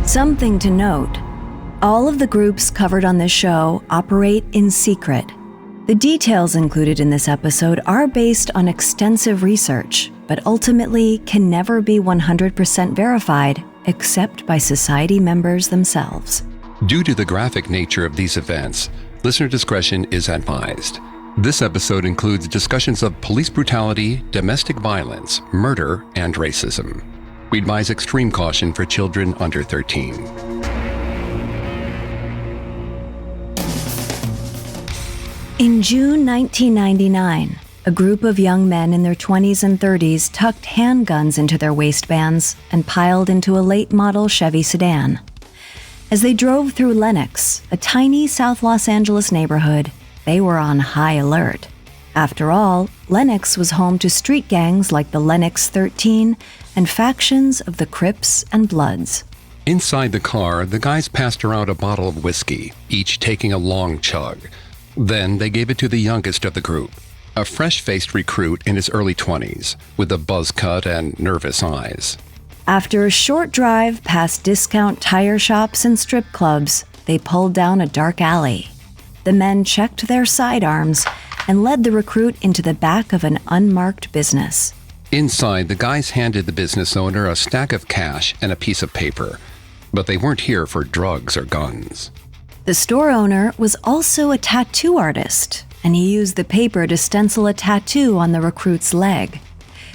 Something to note, all of the groups covered on this show operate in secret. The details included in this episode are based on extensive research, but ultimately can never be 100% verified except by society members themselves. Due to the graphic nature of these events, listener discretion is advised. This episode includes discussions of police brutality, domestic violence, murder, and racism. We advise extreme caution for children under 13. In June 1999, a group of young men in their 20s and 30s tucked handguns into their waistbands and piled into a late-model Chevy sedan. As they drove through Lennox, a tiny South Los Angeles neighborhood, they were on high alert. After all, Lennox was home to street gangs like the Lennox 13 and factions of the Crips and Bloods. Inside the car, the guys passed around a bottle of whiskey, each taking a long chug. Then they gave it to the youngest of the group, a fresh-faced recruit in his early 20s, with a buzz cut and nervous eyes. After a short drive past discount tire shops and strip clubs, they pulled down a dark alley. The men checked their sidearms and led the recruit into the back of an unmarked business. Inside, the guys handed the business owner a stack of cash and a piece of paper, but they weren't here for drugs or guns. The store owner was also a tattoo artist, and he used the paper to stencil a tattoo on the recruit's leg.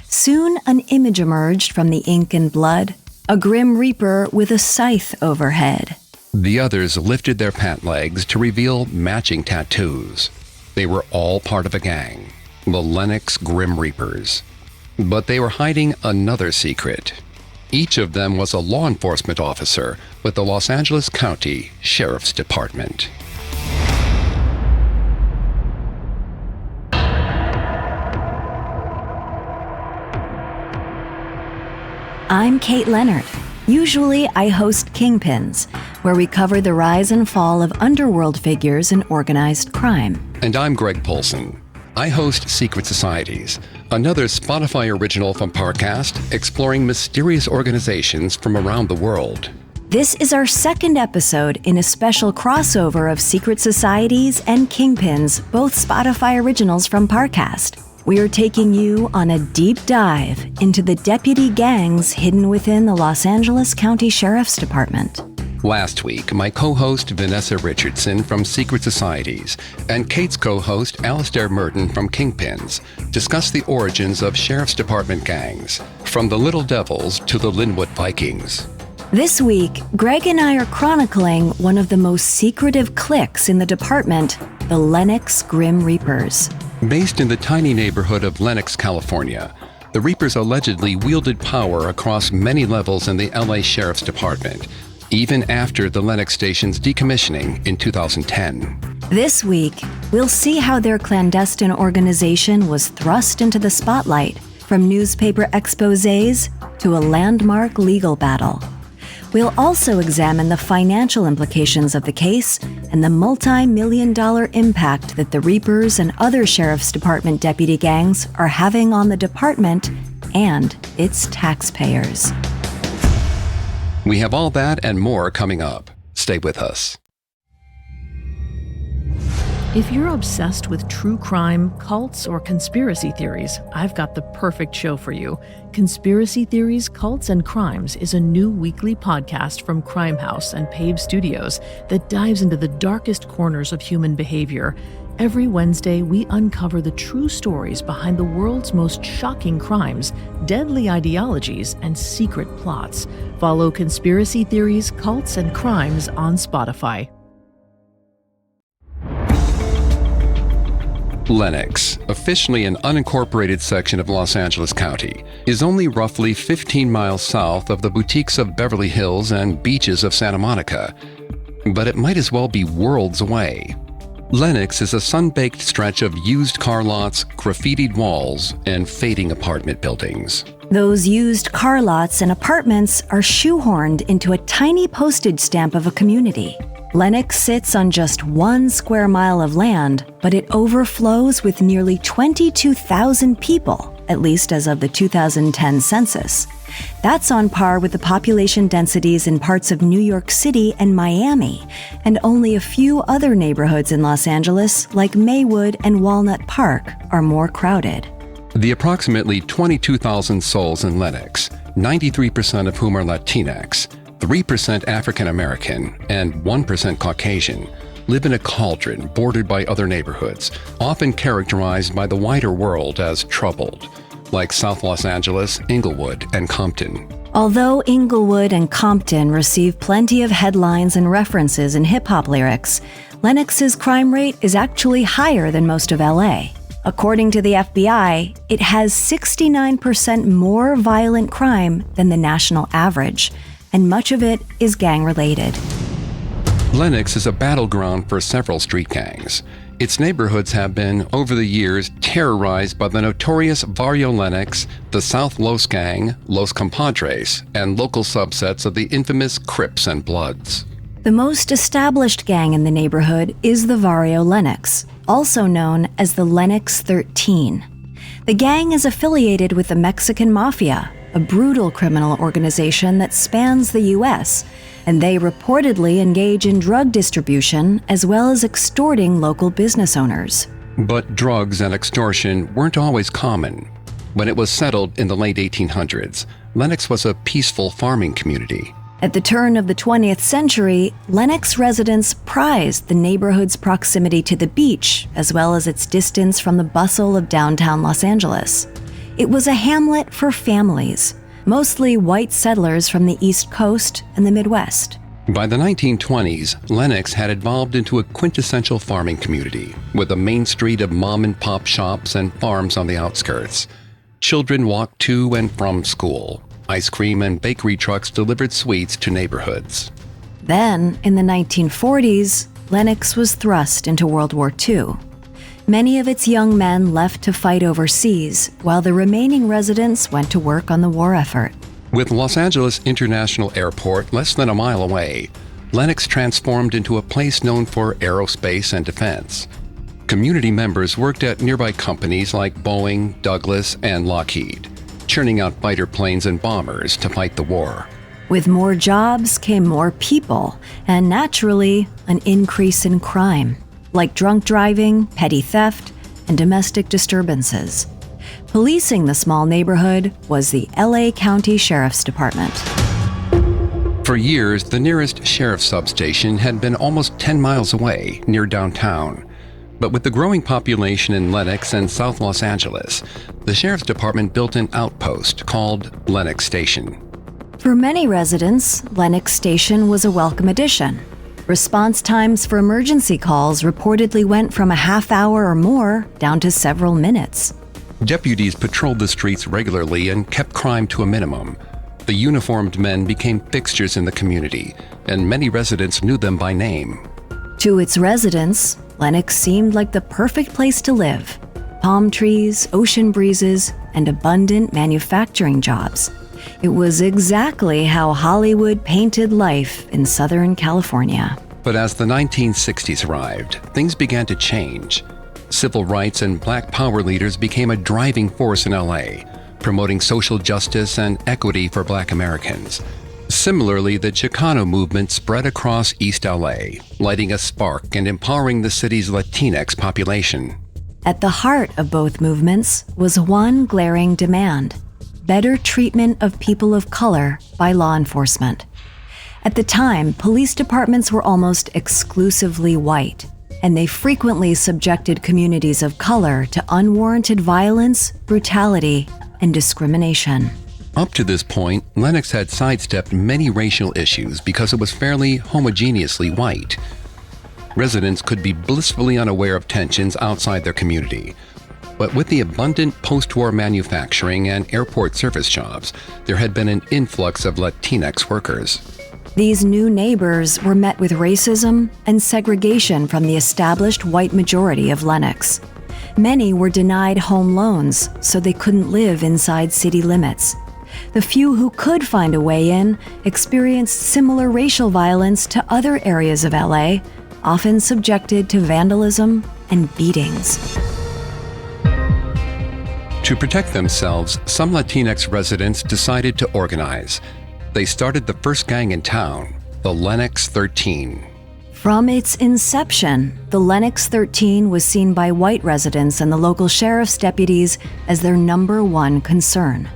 Soon, an image emerged from the ink and blood, a grim reaper with a scythe overhead. The others lifted their pant legs to reveal matching tattoos. They were all part of a gang, the Lennox Grim Reapers. But they were hiding another secret. Each of them was a law enforcement officer with the Los Angeles County Sheriff's Department. I'm Kate Leonard. Usually I host Kingpins, where we cover the rise and fall of underworld figures in organized crime. And I'm Greg Polson. I host Secret Societies, another Spotify original from Parcast exploring mysterious organizations from around the world. This is our second episode in a special crossover of Secret Societies and Kingpins, both Spotify originals from Parcast. We are taking you on a deep dive into the deputy gangs hidden within the Los Angeles County Sheriff's Department. Last week, my co-host Vanessa Richardson from Secret Societies and Kate's co-host Alistair Merton from Kingpins discussed the origins of Sheriff's Department gangs, from the Little Devils to the Linwood Vikings. This week, Greg and I are chronicling one of the most secretive cliques in the department, the Lennox Grim Reapers. Based in the tiny neighborhood of Lennox, California, the Reapers allegedly wielded power across many levels in the LA Sheriff's Department, even after the Lennox station's decommissioning in 2010. This week, we'll see how their clandestine organization was thrust into the spotlight, from newspaper exposés to a landmark legal battle. We'll also examine the financial implications of the case and the multi-million-dollar impact that the Reapers and other Sheriff's Department deputy gangs are having on the department and its taxpayers. We have all that and more coming up. Stay with us. If you're obsessed with true crime, cults, or conspiracy theories, I've got the perfect show for you. Conspiracy Theories, Cults, and Crimes is a new weekly podcast from Crime House and Pave Studios that dives into the darkest corners of human behavior. Every Wednesday, we uncover the true stories behind the world's most shocking crimes, deadly ideologies, and secret plots. Follow Conspiracy Theories, Cults, and Crimes on Spotify. Lennox, officially an unincorporated section of Los Angeles County, is only roughly 15 miles south of the boutiques of Beverly Hills and beaches of Santa Monica. But it might as well be worlds away. Lennox is a sun-baked stretch of used car lots, graffitied walls, and fading apartment buildings. Those used car lots and apartments are shoehorned into a tiny postage stamp of a community. Lennox sits on just 1 square mile of land, but it overflows with nearly 22,000 people, at least as of the 2010 census. That's on par with the population densities in parts of New York City and Miami, and only a few other neighborhoods in Los Angeles, like Maywood and Walnut Park, are more crowded. The approximately 22,000 souls in Lennox, 93% of whom are Latinx, 3% African American, and 1% Caucasian, live in a cauldron bordered by other neighborhoods, often characterized by the wider world as troubled, like South Los Angeles, Inglewood, and Compton. Although Inglewood and Compton receive plenty of headlines and references in hip-hop lyrics, Lennox's crime rate is actually higher than most of LA. According to the FBI, it has 69% more violent crime than the national average, and much of it is gang-related. Lennox is a battleground for several street gangs. Its neighborhoods have been, over the years, terrorized by the notorious Barrio Lennox, the South Los Gang, Los Compadres, and local subsets of the infamous Crips and Bloods. The most established gang in the neighborhood is the Barrio Lennox, also known as the Lennox 13. The gang is affiliated with the Mexican Mafia, a brutal criminal organization that spans the U.S., and they reportedly engage in drug distribution as well as extorting local business owners. But drugs and extortion weren't always common. When it was settled in the late 1800s, Lennox was a peaceful farming community. At the turn of the 20th century, Lennox residents prized the neighborhood's proximity to the beach as well as its distance from the bustle of downtown Los Angeles. It was a hamlet for families, mostly white settlers from the East Coast and the Midwest. By the 1920s, Lennox had evolved into a quintessential farming community, with a main street of mom-and-pop shops and farms on the outskirts. Children walked to and from school. Ice cream and bakery trucks delivered sweets to neighborhoods. Then, in the 1940s, Lennox was thrust into World War II. Many of its young men left to fight overseas, while the remaining residents went to work on the war effort. With Los Angeles International Airport less than a mile away, Lennox transformed into a place known for aerospace and defense. Community members worked at nearby companies like Boeing, Douglas, and Lockheed, churning out fighter planes and bombers to fight the war. With more jobs came more people, and naturally, an increase in crime, like drunk driving, petty theft, and domestic disturbances. Policing the small neighborhood was the LA County Sheriff's Department. For years, the nearest sheriff's substation had been almost 10 miles away, near downtown. But with the growing population in Lennox and South Los Angeles, the Sheriff's Department built an outpost called Lennox Station. For many residents, Lennox Station was a welcome addition. Response times for emergency calls reportedly went from a half hour or more down to several minutes. Deputies patrolled the streets regularly and kept crime to a minimum. The uniformed men became fixtures in the community, and many residents knew them by name. To its residents, Lennox seemed like the perfect place to live. Palm trees, ocean breezes, and abundant manufacturing jobs. It was exactly how Hollywood painted life in Southern California. But as the 1960s arrived, things began to change. Civil rights and Black power leaders became a driving force in LA, promoting social justice and equity for Black Americans. Similarly, the Chicano movement spread across East LA, lighting a spark and empowering the city's Latinx population. At the heart of both movements was one glaring demand: better treatment of people of color by law enforcement. At the time, police departments were almost exclusively white, and they frequently subjected communities of color to unwarranted violence, brutality, and discrimination. Up to this point, Lennox had sidestepped many racial issues because it was fairly homogeneously white. Residents could be blissfully unaware of tensions outside their community. But with the abundant post-war manufacturing and airport service jobs, there had been an influx of Latinx workers. These new neighbors were met with racism and segregation from the established white majority of Lennox. Many were denied home loans, so they couldn't live inside city limits. The few who could find a way in experienced similar racial violence to other areas of LA, often subjected to vandalism and beatings. To protect themselves, some Latinx residents decided to organize. They started the first gang in town, the Lennox 13. From its inception, the Lennox 13 was seen by white residents and the local sheriff's deputies as their number one concern.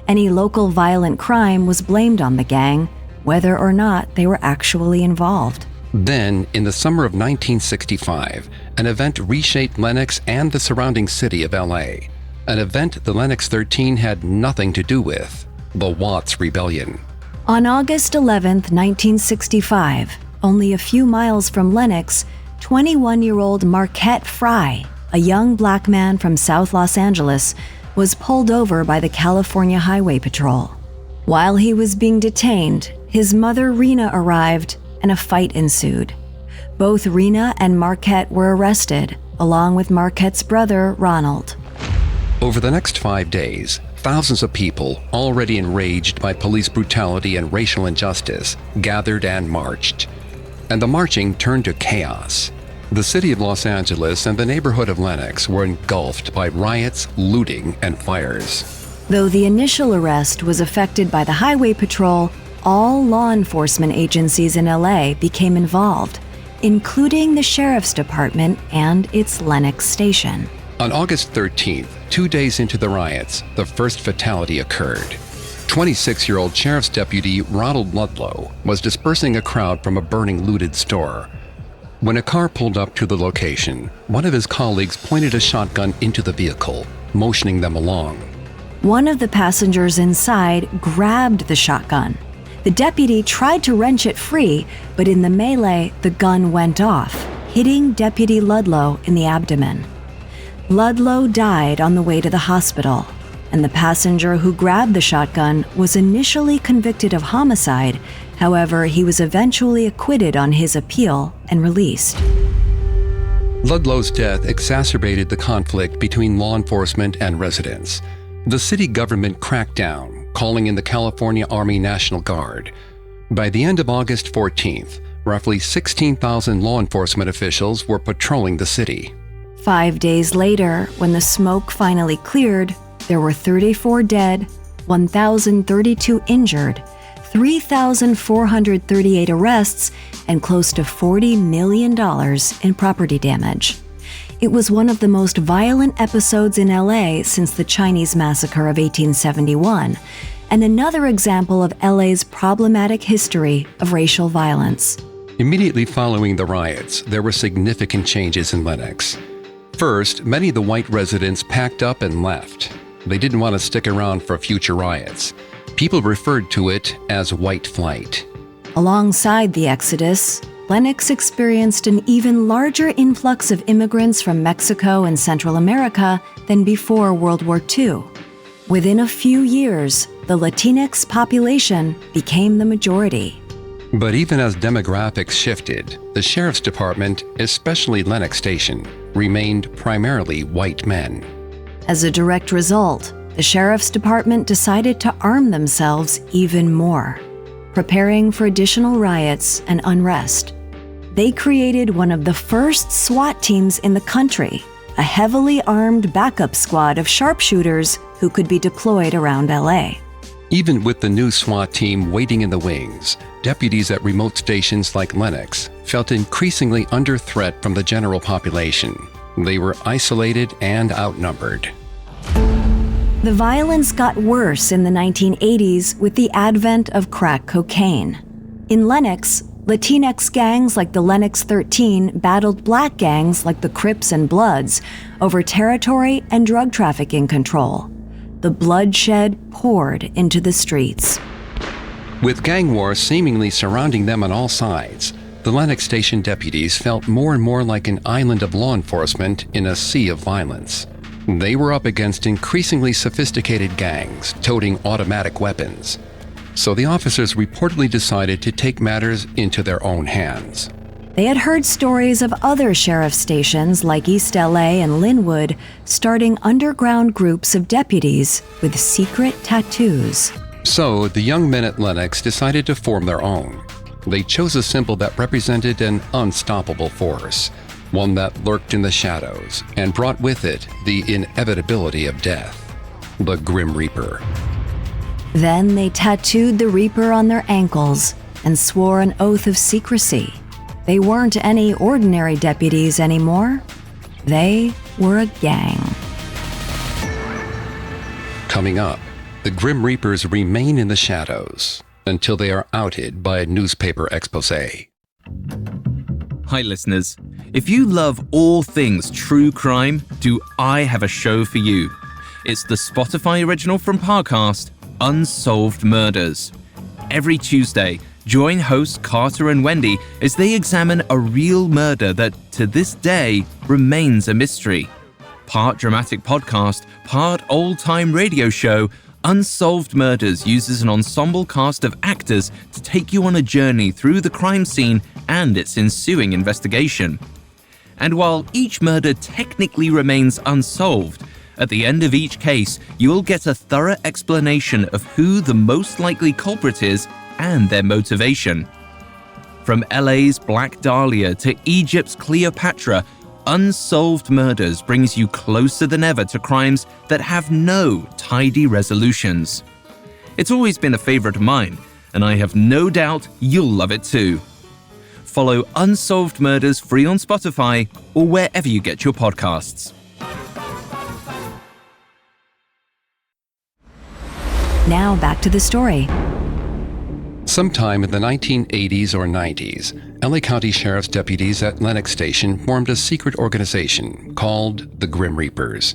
Any local violent crime was blamed on the gang, whether or not they were actually involved. Then, in the summer of 1965, an event reshaped Lennox and the surrounding city of LA. An event the Lennox 13 had nothing to do with, the Watts Rebellion. On August 11, 1965, only a few miles from Lennox, 21-year-old Marquette Fry, a young black man from South Los Angeles, was pulled over by the California Highway Patrol. While he was being detained, his mother Rena arrived and a fight ensued. Both Rena and Marquette were arrested, along with Marquette's brother Ronald. Over the next 5 days, thousands of people, already enraged by police brutality and racial injustice, gathered and marched. And the marching turned to chaos. The city of Los Angeles and the neighborhood of Lennox were engulfed by riots, looting, and fires. Though the initial arrest was effected by the Highway Patrol, all law enforcement agencies in LA became involved, including the Sheriff's Department and its Lennox station. On August 13th, 2 days into the riots, the first fatality occurred. 26-year-old Sheriff's Deputy Ronald Ludlow was dispersing a crowd from a burning looted store. When a car pulled up to the location, one of his colleagues pointed a shotgun into the vehicle, motioning them along. One of the passengers inside grabbed the shotgun. The deputy tried to wrench it free, but in the melee, the gun went off, hitting Deputy Ludlow in the abdomen. Ludlow died on the way to the hospital, and the passenger who grabbed the shotgun was initially convicted of homicide. However, he was eventually acquitted on his appeal and released. Ludlow's death exacerbated the conflict between law enforcement and residents. The city government cracked down, calling in the California Army National Guard. By the end of August 14th, roughly 16,000 law enforcement officials were patrolling the city. 5 days later, when the smoke finally cleared, there were 34 dead, 1,032 injured, 3,438 arrests, and close to $40 million in property damage. It was one of the most violent episodes in LA since the Chinese Massacre of 1871, and another example of LA's problematic history of racial violence. Immediately following the riots, there were significant changes in Lennox. First, many of the white residents packed up and left. They didn't want to stick around for future riots. People referred to it as white flight. Alongside the exodus, Lennox experienced an even larger influx of immigrants from Mexico and Central America than before World War II. Within a few years, the Latinx population became the majority. But even as demographics shifted, the Sheriff's Department, especially Lennox Station, remained primarily white men. As a direct result, the Sheriff's Department decided to arm themselves even more, preparing for additional riots and unrest. They created one of the first SWAT teams in the country, a heavily armed backup squad of sharpshooters who could be deployed around LA. Even with the new SWAT team waiting in the wings, deputies at remote stations like Lennox felt increasingly under threat from the general population. They were isolated and outnumbered. The violence got worse in the 1980s with the advent of crack cocaine. In Lennox, Latinx gangs like the Lennox 13 battled black gangs like the Crips and Bloods over territory and drug trafficking control. The bloodshed poured into the streets. With gang wars seemingly surrounding them on all sides, the Lennox Station deputies felt more and more like an island of law enforcement in a sea of violence. They were up against increasingly sophisticated gangs toting automatic weapons. So the officers reportedly decided to take matters into their own hands. They had heard stories of other sheriff stations like East LA and Linwood starting underground groups of deputies with secret tattoos. So the young men at Lennox decided to form their own. They chose a symbol that represented an unstoppable force, one that lurked in the shadows and brought with it the inevitability of death. the Grim Reaper. Then they tattooed the Reaper on their ankles and swore an oath of secrecy. They weren't any ordinary deputies anymore. They were a gang. Coming up, the Grim Reapers remain in the shadows until they are outed by a newspaper exposé. Hi listeners, if you love all things true crime, do I have a show for you. It's the Spotify original from Parcast, Unsolved Murders. Every Tuesday, join hosts Carter and Wendy as they examine a real murder that, to this day, remains a mystery. Part dramatic podcast, part old-time radio show, Unsolved Murders uses an ensemble cast of actors to take you on a journey through the crime scene and its ensuing investigation. And while each murder technically remains unsolved, at the end of each case, you'll get a thorough explanation of who the most likely culprit is and their motivation. From LA's Black Dahlia to Egypt's Cleopatra, Unsolved Murders brings you closer than ever to crimes that have no tidy resolutions. It's always been a favorite of mine, and I have no doubt you'll love it too. Follow Unsolved Murders free on Spotify or wherever you get your podcasts. Now back to the story. Sometime in the 1980s or 90s, LA County Sheriff's deputies at Lennox Station formed a secret organization called the Grim Reapers.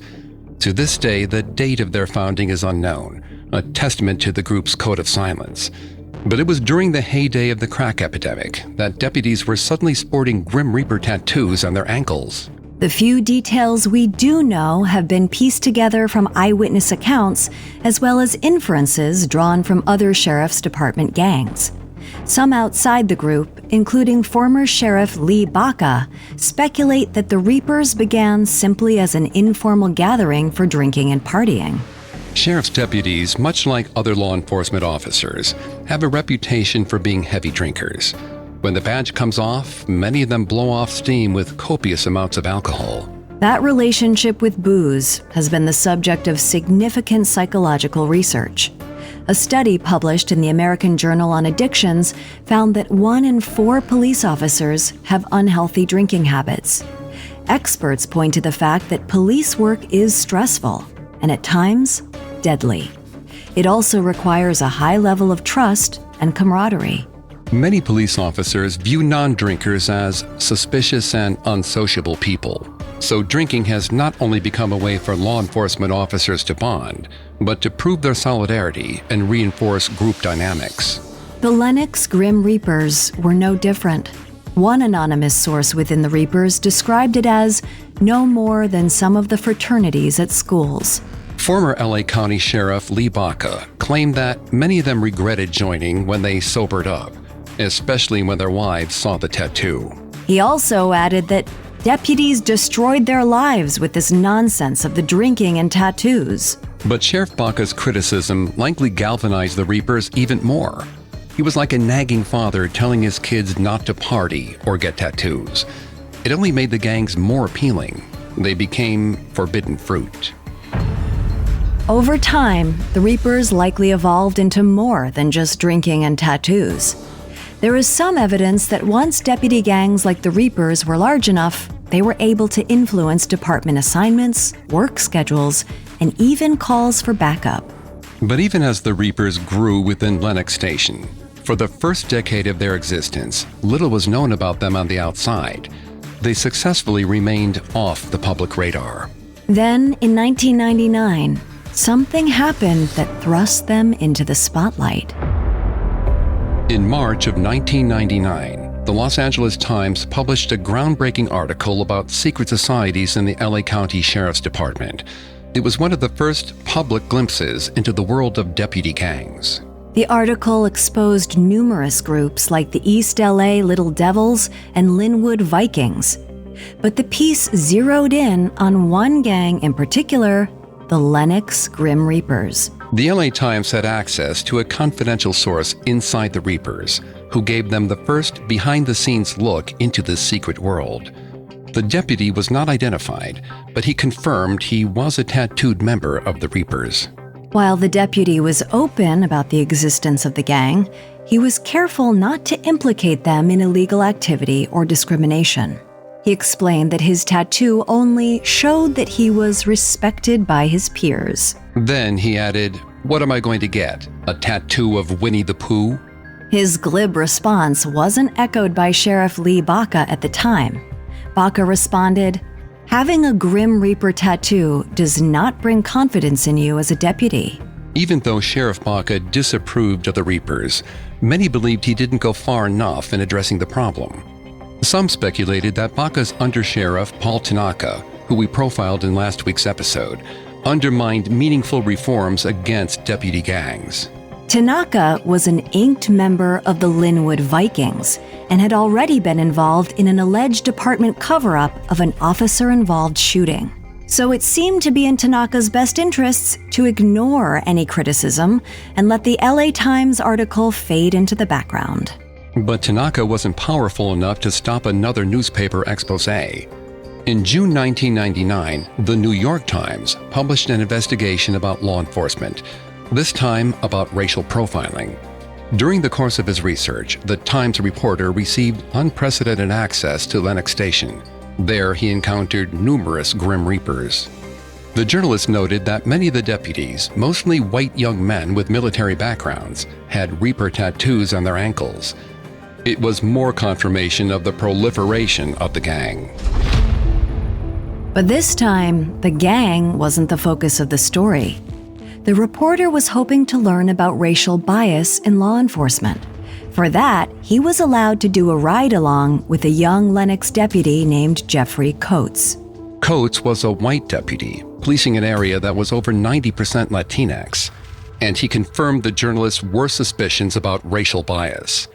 To this day, the date of their founding is unknown, a testament to the group's code of silence. But it was during the heyday of the crack epidemic that deputies were suddenly sporting Grim Reaper tattoos on their ankles. The few details we do know have been pieced together from eyewitness accounts, as well as inferences drawn from other sheriff's department gangs. Some outside the group, including former Sheriff Lee Baca, speculate that the Reapers began simply as an informal gathering for drinking and partying. Sheriff's deputies, much like other law enforcement officers, have a reputation for being heavy drinkers. When the badge comes off, many of them blow off steam with copious amounts of alcohol. That relationship with booze has been the subject of significant psychological research. A study published in the American Journal on Addictions found that 1 in 4 police officers have unhealthy drinking habits. Experts point to the fact that police work is stressful and at times deadly. It also requires a high level of trust and camaraderie. Many police officers view non-drinkers as suspicious and unsociable people. So drinking has not only become a way for law enforcement officers to bond, but to prove their solidarity and reinforce group dynamics. The Lennox Grim Reapers were no different. One anonymous source within the Reapers described it as no more than some of the fraternities at schools. Former LA County Sheriff Lee Baca claimed that many of them regretted joining when they sobered up, especially when their wives saw the tattoo. He also added that deputies destroyed their lives with this nonsense of the drinking and tattoos. But Sheriff Baca's criticism likely galvanized the Reapers even more. He was like a nagging father telling his kids not to party or get tattoos. It only made the gangs more appealing. They became forbidden fruit. Over time, the Reapers likely evolved into more than just drinking and tattoos. There is some evidence that once deputy gangs like the Reapers were large enough, they were able to influence department assignments, work schedules, and even calls for backup. But even as the Reapers grew within Lennox Station, for the first decade of their existence, little was known about them on the outside. They successfully remained off the public radar. Then, in 1999, something happened that thrust them into the spotlight. In March of 1999, the Los Angeles Times published a groundbreaking article about secret societies in the LA County Sheriff's Department. It was one of the first public glimpses into the world of deputy gangs. The article exposed numerous groups like the East LA Little Devils and Linwood Vikings. But the piece zeroed in on one gang in particular, the Lennox Grim Reapers. The LA Times had access to a confidential source inside the Reapers, who gave them the first behind-the-scenes look into this secret world. The deputy was not identified, but he confirmed he was a tattooed member of the Reapers. While the deputy was open about the existence of the gang, he was careful not to implicate them in illegal activity or discrimination. He explained that his tattoo only showed that he was respected by his peers. Then he added, "What am I going to get? A tattoo of Winnie the Pooh?" His glib response wasn't echoed by Sheriff Lee Baca at the time. Baca responded, "Having a Grim Reaper tattoo does not bring confidence in you as a deputy." Even though Sheriff Baca disapproved of the Reapers, many believed he didn't go far enough in addressing the problem. Some speculated that Baca's undersheriff, Paul Tanaka, who we profiled in last week's episode, undermined meaningful reforms against deputy gangs. Tanaka was an inked member of the Linwood Vikings and had already been involved in an alleged department cover-up of an officer-involved shooting. So it seemed to be in Tanaka's best interests to ignore any criticism and let the LA Times article fade into the background. But Tanaka wasn't powerful enough to stop another newspaper exposé. In June 1999, the New York Times published an investigation about law enforcement, this time about racial profiling. During the course of his research, the Times reporter received unprecedented access to Lennox Station. There, he encountered numerous Grim Reapers. The journalist noted that many of the deputies, mostly white young men with military backgrounds, had Reaper tattoos on their ankles. It was more confirmation of the proliferation of the gang. But this time, the gang wasn't the focus of the story. The reporter was hoping to learn about racial bias in law enforcement. For that, he was allowed to do a ride-along with a young Lennox deputy named Jeffrey Coates. Coates was a white deputy, policing an area that was over 90% Latinx, and he confirmed the journalist's worst suspicions about racial bias.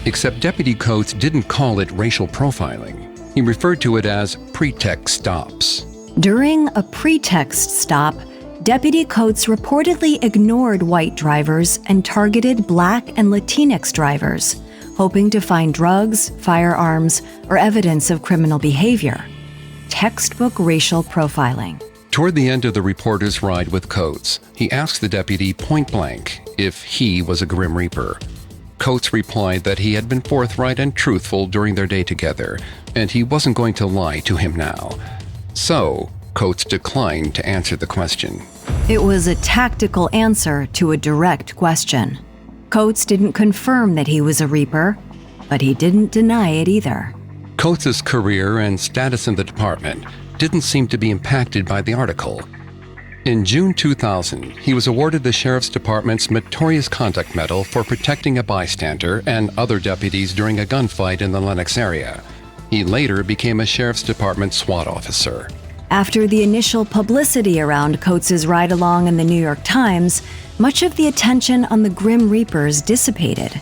Except Deputy Coates didn't call it racial profiling. He referred to it as pretext stops. During a pretext stop, Deputy Coates reportedly ignored white drivers and targeted Black and Latinx drivers, hoping to find drugs, firearms, or evidence of criminal behavior. Textbook racial profiling. Toward the end of the reporter's ride with Coates, he asked the deputy point blank if he was a Grim Reaper. Coates replied that he had been forthright and truthful during their day together, and he wasn't going to lie to him now. So, Coates declined to answer the question. It was a tactical answer to a direct question. Coates didn't confirm that he was a Reaper, but he didn't deny it either. Coates' career and status in the department didn't seem to be impacted by the article. In June 2000, he was awarded the Sheriff's Department's Meritorious Conduct Medal for protecting a bystander and other deputies during a gunfight in the Lennox area. He later became a Sheriff's Department SWAT officer. After the initial publicity around Coates' ride-along in the New York Times, much of the attention on the Grim Reapers dissipated.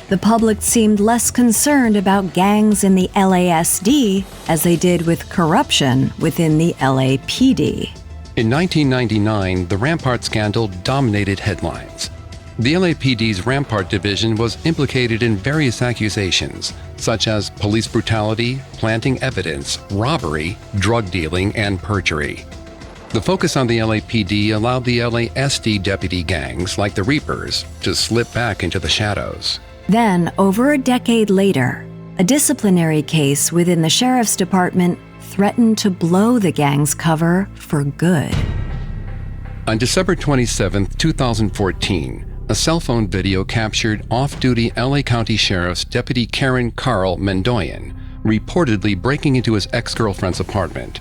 The public seemed less concerned about gangs in the LASD as they did with corruption within the LAPD. In 1999, the Rampart scandal dominated headlines. The LAPD's Rampart division was implicated in various accusations, such as police brutality, planting evidence, robbery, drug dealing, and perjury. The focus on the LAPD allowed the LASD deputy gangs, like the Reapers, to slip back into the shadows. Then, over a decade later, a disciplinary case within the Sheriff's Department threatened to blow the gang's cover for good. On December 27, 2014, a cell phone video captured off-duty LA County Sheriff's Deputy Karen Carl Mendoyan reportedly breaking into his ex-girlfriend's apartment.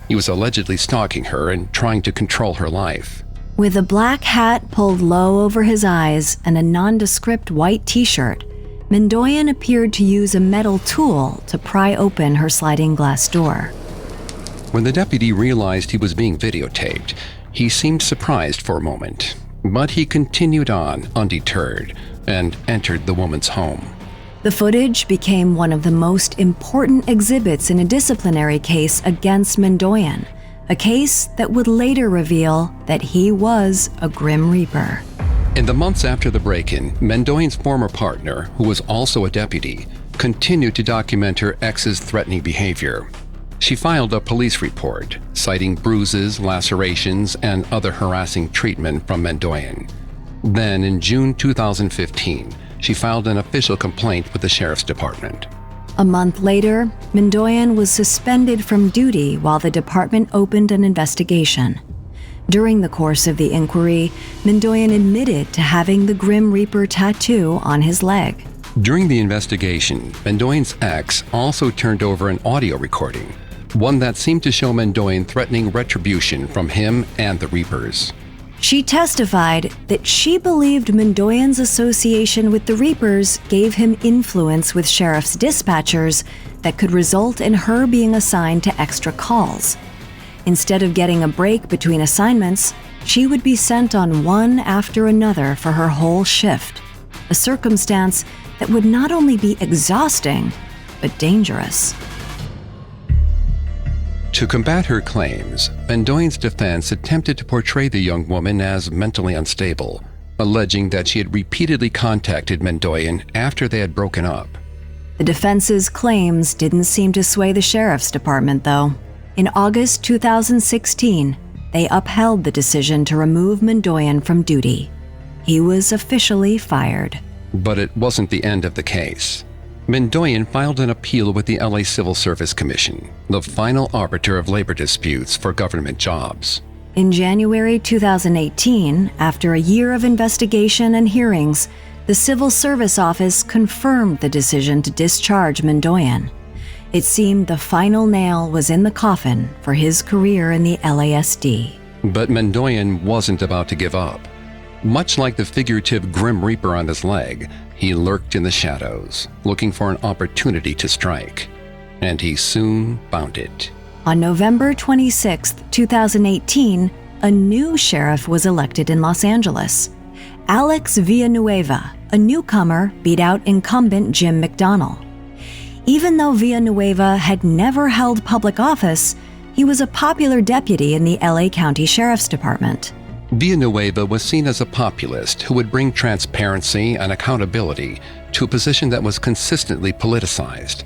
He was allegedly stalking her and trying to control her life. With a black hat pulled low over his eyes and a nondescript white t-shirt, Mendoyan appeared to use a metal tool to pry open her sliding glass door. When the deputy realized he was being videotaped, he seemed surprised for a moment, but he continued on undeterred and entered the woman's home. The footage became one of the most important exhibits in a disciplinary case against Mendoyan, a case that would later reveal that he was a Grim Reaper. In the months after the break-in, Mendoyan's former partner, who was also a deputy, continued to document her ex's threatening behavior. She filed a police report, citing bruises, lacerations, and other harassing treatment from Mendoyan. Then, in June 2015, she filed an official complaint with the Sheriff's Department. A month later, Mendoyan was suspended from duty while the department opened an investigation. During the course of the inquiry, Mendoyan admitted to having the Grim Reaper tattoo on his leg. During the investigation, Mendoyan's ex also turned over an audio recording, one that seemed to show Mendoyan threatening retribution from him and the Reapers. She testified that she believed Mendoyan's association with the Reapers gave him influence with sheriff's dispatchers that could result in her being assigned to extra calls. Instead of getting a break between assignments, she would be sent on one after another for her whole shift, a circumstance that would not only be exhausting, but dangerous. To combat her claims, Mendoyan's defense attempted to portray the young woman as mentally unstable, alleging that she had repeatedly contacted Mendoyan after they had broken up. The defense's claims didn't seem to sway the Sheriff's Department, though. In August 2016, they upheld the decision to remove Mendoyan from duty. He was officially fired. But it wasn't the end of the case. Mendoyan filed an appeal with the LA Civil Service Commission, the final arbiter of labor disputes for government jobs. In January 2018, after a year of investigation and hearings, the Civil Service Office confirmed the decision to discharge Mendoyan. It seemed the final nail was in the coffin for his career in the LASD. But Mendoyan wasn't about to give up. Much like the figurative Grim Reaper on his leg, he lurked in the shadows, looking for an opportunity to strike. And he soon found it. On November 26, 2018, a new sheriff was elected in Los Angeles. Alex Villanueva, a newcomer, beat out incumbent Jim McDonnell. Even though Villanueva had never held public office, he was a popular deputy in the LA County Sheriff's Department. Villanueva was seen as a populist who would bring transparency and accountability to a position that was consistently politicized.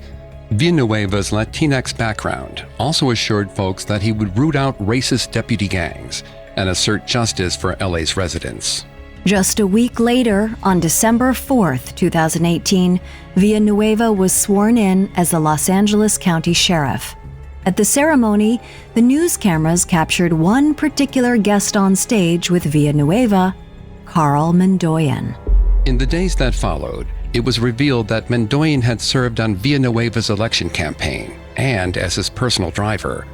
Villanueva's Latinx background also assured folks that he would root out racist deputy gangs and assert justice for LA's residents. Just a week later, on December 4, 2018, Villanueva was sworn in as the Los Angeles County Sheriff. At the ceremony, the news cameras captured one particular guest on stage with Villanueva, Carl Mendoyan. In the days that followed, it was revealed that Mendoyan had served on Villanueva's election campaign and as his personal driver.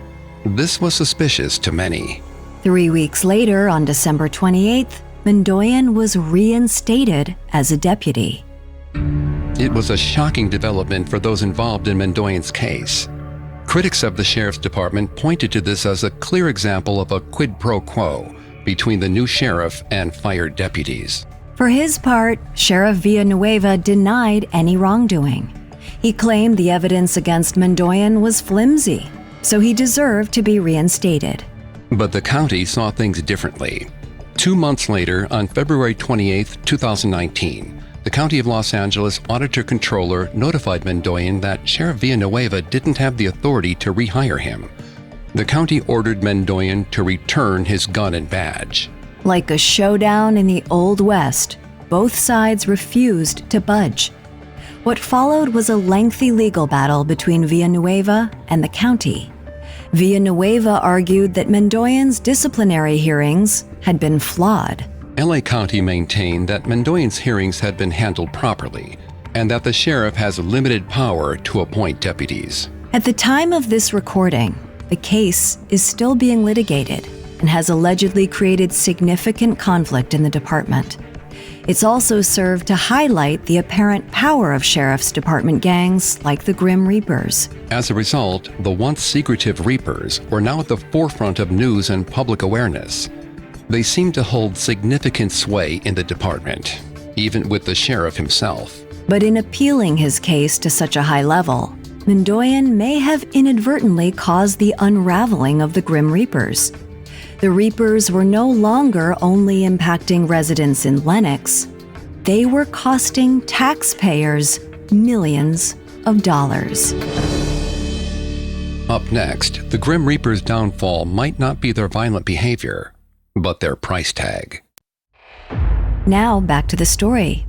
This was suspicious to many. 3 weeks later, on December 28th, Mendoyan was reinstated as a deputy. It was a shocking development for those involved in Mendoyan's case. Critics of the Sheriff's Department pointed to this as a clear example of a quid pro quo between the new sheriff and fired deputies. For his part, Sheriff Villanueva denied any wrongdoing. He claimed the evidence against Mendoyan was flimsy, so he deserved to be reinstated. But the county saw things differently. 2 months later, on February 28, 2019, the County of Los Angeles Auditor-Controller notified Mendoyan that Sheriff Villanueva didn't have the authority to rehire him. The county ordered Mendoyan to return his gun and badge. Like a showdown in the Old West, both sides refused to budge. What followed was a lengthy legal battle between Villanueva and the county. Villanueva argued that Mendoyan's disciplinary hearings had been flawed. LA County maintained that Mendoyan's hearings had been handled properly and that the sheriff has limited power to appoint deputies. At the time of this recording, the case is still being litigated and has allegedly created significant conflict in the department. It's also served to highlight the apparent power of Sheriff's Department gangs like the Grim Reapers. As a result, the once secretive Reapers were now at the forefront of news and public awareness. They seemed to hold significant sway in the department, even with the sheriff himself. But in appealing his case to such a high level, Mendoyan may have inadvertently caused the unraveling of the Grim Reapers. The Reapers were no longer only impacting residents in Lennox. They were costing taxpayers millions of dollars. Up next, the Grim Reaper's downfall might not be their violent behavior, but their price tag. Now back to the story.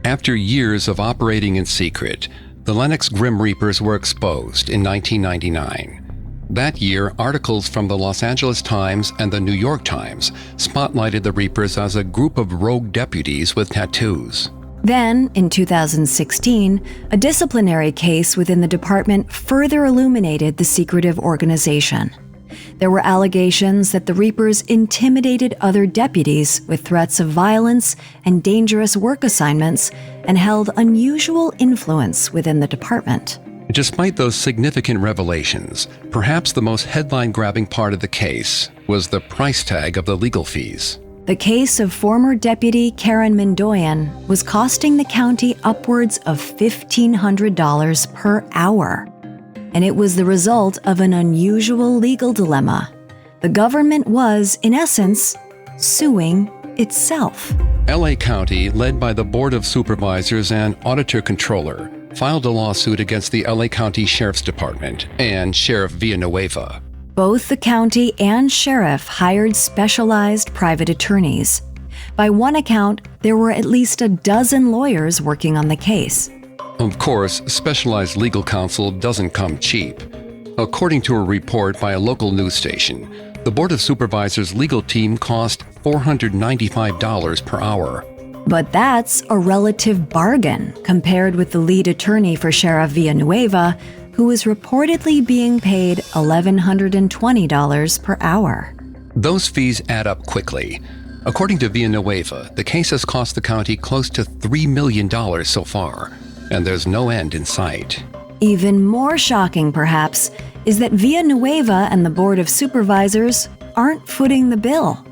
After years of operating in secret, the Lennox Grim Reapers were exposed in 1999. That year, articles from the Los Angeles Times and the New York Times spotlighted the Reapers as a group of rogue deputies with tattoos. Then, in 2016, a disciplinary case within the department further illuminated the secretive organization. There were allegations that the Reapers intimidated other deputies with threats of violence and dangerous work assignments and held unusual influence within the department. Despite those significant revelations, perhaps the most headline-grabbing part of the case was the price tag of the legal fees. The case of former Deputy Karen Mendoyan was costing the county upwards of $1,500 per hour. And it was the result of an unusual legal dilemma. The government was, in essence, suing itself. LA County, led by the Board of Supervisors and Auditor-Controller, filed a lawsuit against the LA County Sheriff's Department and Sheriff Villanueva. Both the county and sheriff hired specialized private attorneys. By one account, there were at least a dozen lawyers working on the case. Of course, specialized legal counsel doesn't come cheap. According to a report by a local news station, the Board of Supervisors' legal team cost $495 per hour. But that's a relative bargain compared with the lead attorney for Sheriff Villanueva, who was reportedly being paid $1,120 per hour. Those fees add up quickly. According to Villanueva, the case has cost the county close to $3 million so far, and there's no end in sight. Even more shocking, perhaps, is that Villanueva and the Board of Supervisors aren't footing the bill.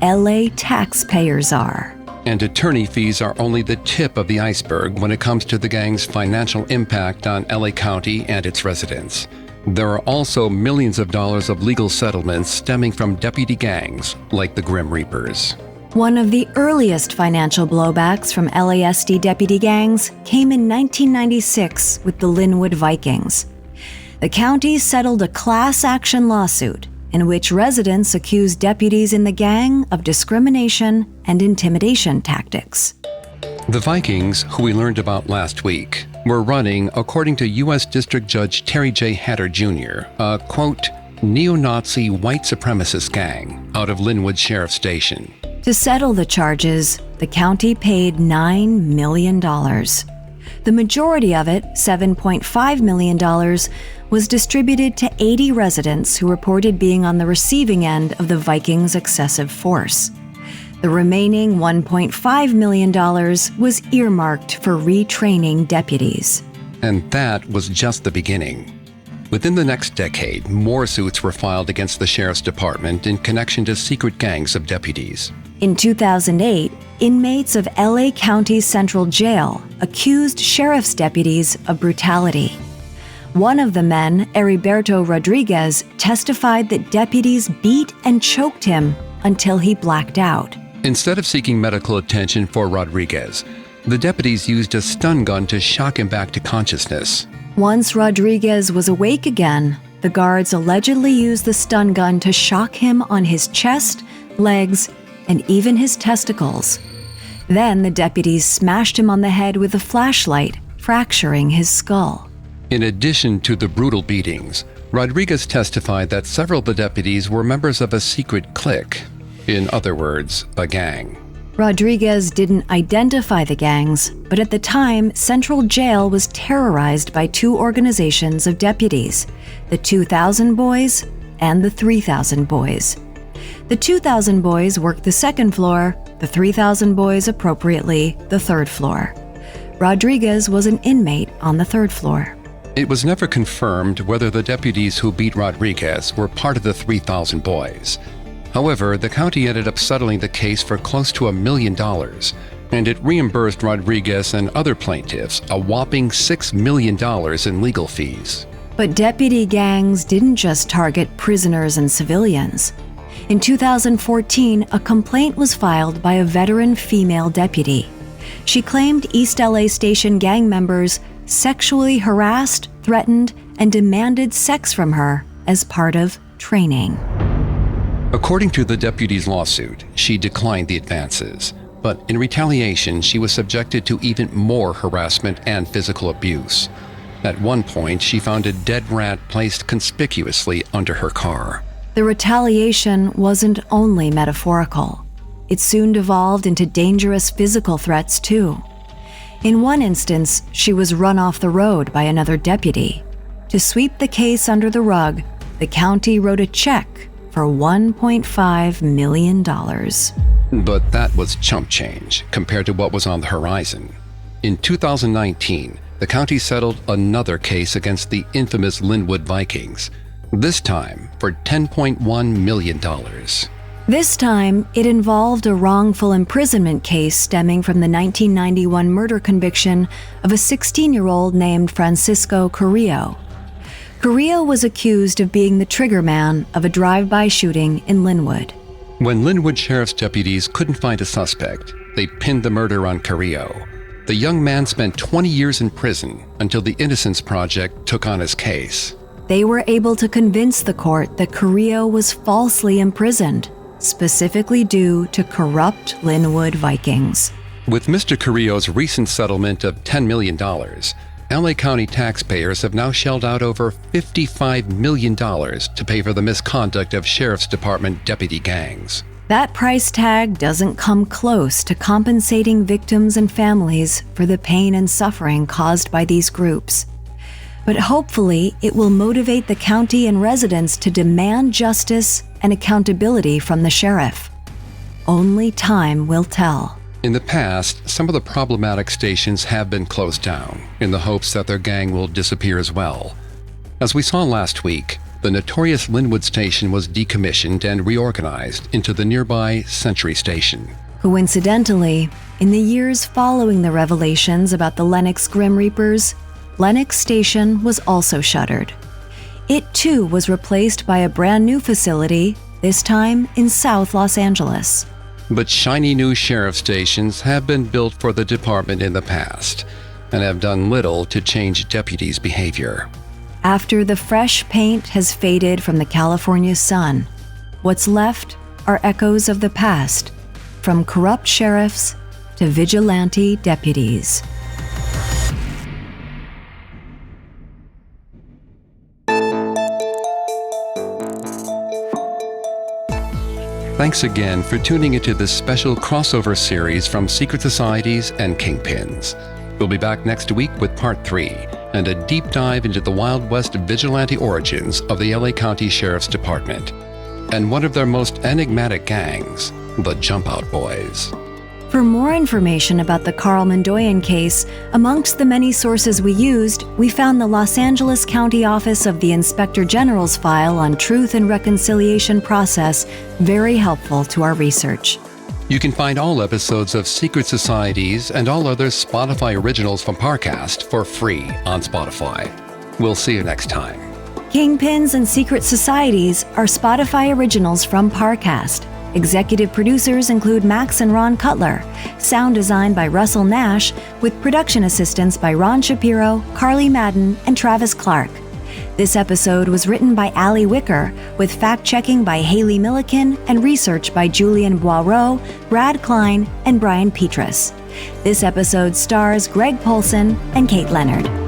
LA taxpayers are. And attorney fees are only the tip of the iceberg when it comes to the gang's financial impact on LA County and its residents. There are also millions of dollars of legal settlements stemming from deputy gangs like the Grim Reapers. One of the earliest financial blowbacks from LASD deputy gangs came in 1996 with the Linwood Vikings. The county settled a class action lawsuit in which residents accused deputies in the gang of discrimination and intimidation tactics. The Vikings, who we learned about last week, were running, according to U.S. District Judge Terry J. Hatter Jr., a, quote, neo-Nazi white supremacist gang out of Linwood Sheriff Station. To settle the charges, the county paid $9 million. The majority of it, $7.5 million, was distributed to 80 residents who reported being on the receiving end of the Vikings' excessive force. The remaining $1.5 million was earmarked for retraining deputies. And that was just the beginning. Within the next decade, more suits were filed against the Sheriff's Department in connection to secret gangs of deputies. In 2008, inmates of LA County Central Jail accused sheriff's deputies of brutality. One of the men, Heriberto Rodriguez, testified that deputies beat and choked him until he blacked out. Instead of seeking medical attention for Rodriguez, the deputies used a stun gun to shock him back to consciousness. Once Rodriguez was awake again, the guards allegedly used the stun gun to shock him on his chest, legs, and even his testicles. Then the deputies smashed him on the head with a flashlight, fracturing his skull. In addition to the brutal beatings, Rodriguez testified that several of the deputies were members of a secret clique. In other words, a gang. Rodriguez didn't identify the gangs, but at the time, Central Jail was terrorized by two organizations of deputies, the 2000 Boys and the 3000 Boys. The 2000 Boys worked the second floor, the 3000 Boys appropriately the third floor. Rodriguez was an inmate on the third floor. It was never confirmed whether the deputies who beat Rodriguez were part of the 3000 Boys. However, the county ended up settling the case for close to $1 million, and it reimbursed Rodriguez and other plaintiffs a whopping $6 million in legal fees. But deputy gangs didn't just target prisoners and civilians. In 2014, a complaint was filed by a veteran female deputy. She claimed East LA Station gang members sexually harassed, threatened, and demanded sex from her as part of training. According to the deputy's lawsuit, she declined the advances, but in retaliation, she was subjected to even more harassment and physical abuse. At one point, she found a dead rat placed conspicuously under her car. The retaliation wasn't only metaphorical. It soon devolved into dangerous physical threats, too. In one instance, she was run off the road by another deputy. To sweep the case under the rug, the county wrote a check for $1.5 million. But that was chump change compared to what was on the horizon. In 2019, the county settled another case against the infamous Linwood Vikings, this time for $10.1 million. This time, it involved a wrongful imprisonment case stemming from the 1991 murder conviction of a 16-year-old named Francisco Carrillo. Carrillo was accused of being the triggerman of a drive-by shooting in Linwood. When Linwood Sheriff's deputies couldn't find a suspect, they pinned the murder on Carrillo. The young man spent 20 years in prison until the Innocence Project took on his case. They were able to convince the court that Carrillo was falsely imprisoned, specifically due to corrupt Linwood Vikings. With Mr. Carrillo's recent settlement of $10 million, LA County taxpayers have now shelled out over $55 million to pay for the misconduct of Sheriff's Department deputy gangs. That price tag doesn't come close to compensating victims and families for the pain and suffering caused by these groups. But hopefully, it will motivate the county and residents to demand justice and accountability from the sheriff. Only time will tell. In the past, some of the problematic stations have been closed down in the hopes that their gang will disappear as well. As we saw last week, the notorious Linwood station was decommissioned and reorganized into the nearby Century Station. Coincidentally, in the years following the revelations about the Lennox Grim Reapers, Lennox Station was also shuttered. It too was replaced by a brand new facility, this time in South Los Angeles. But shiny new sheriff stations have been built for the department in the past and have done little to change deputies' behavior. After the fresh paint has faded from the California sun, what's left are echoes of the past, from corrupt sheriffs to vigilante deputies. Thanks again for tuning into this special crossover series from Secret Societies and Kingpins. We'll be back next week with Part 3 and a deep dive into the Wild West vigilante origins of the LA County Sheriff's Department and one of their most enigmatic gangs, the Jump Out Boys. For more information about the Carl Mondoyan case, amongst the many sources we used, we found the Los Angeles County Office of the Inspector General's file on Truth and Reconciliation Process very helpful to our research. You can find all episodes of Secret Societies and all other Spotify originals from Parcast for free on Spotify. We'll see you next time. Kingpins and Secret Societies are Spotify originals from Parcast. Executive producers include Max and Ron Cutler, sound design by Russell Nash, with production assistance by Ron Shapiro, Carly Madden, and Travis Clark. This episode was written by Allie Wicker, with fact-checking by Haley Milliken and research by Julian Boireau, Brad Klein, and Brian Petrus. This episode stars Greg Polson and Kate Leonard.